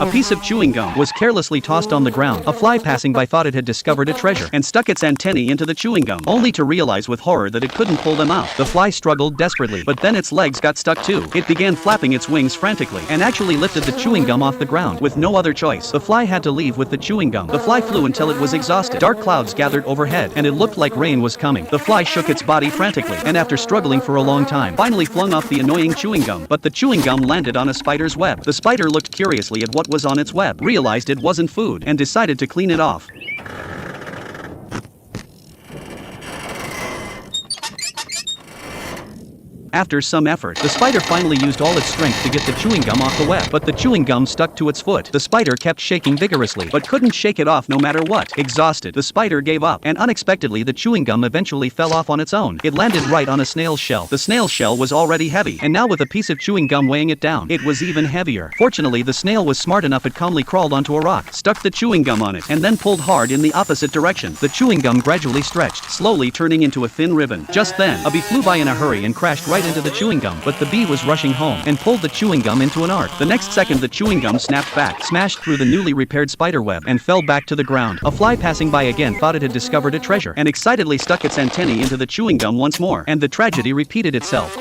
A piece of chewing gum was carelessly tossed on the ground. A fly passing by thought it had discovered a treasure and stuck its antennae into the chewing gum, only to realize with horror that it couldn't pull them out. The fly struggled desperately, but then its legs got stuck too. It began flapping its wings frantically and actually lifted the chewing gum off the ground. With no other choice, the fly had to leave with the chewing gum. The fly flew until it was exhausted. Dark clouds gathered overhead, and it looked like rain was coming. The fly shook its body frantically, and after struggling for a long time, finally flung off the annoying chewing gum. But the chewing gum landed on a spider's web. The spider looked curiously at what was on its web, realized it wasn't food, and decided to clean it off. After some effort, the spider finally used all its strength to get the chewing gum off the web, but the chewing gum stuck to its foot. The spider kept shaking vigorously, but couldn't shake it off no matter what. Exhausted, the spider gave up, and unexpectedly the chewing gum eventually fell off on its own. It landed right on a snail's shell. The snail's shell was already heavy, and now with a piece of chewing gum weighing it down, it was even heavier. Fortunately, the snail was smart enough it calmly crawled onto a rock, stuck the chewing gum on it, and then pulled hard in the opposite direction. The chewing gum gradually stretched, slowly turning into a thin ribbon. Just then, a bee flew by in a hurry and crashed right into the chewing gum, but the bee was rushing home and pulled the chewing gum into an arc. The next second the chewing gum snapped back, smashed through the newly repaired spider web, and fell back to the ground. A fly passing by again thought it had discovered a treasure and excitedly stuck its antennae into the chewing gum once more, and the tragedy repeated itself.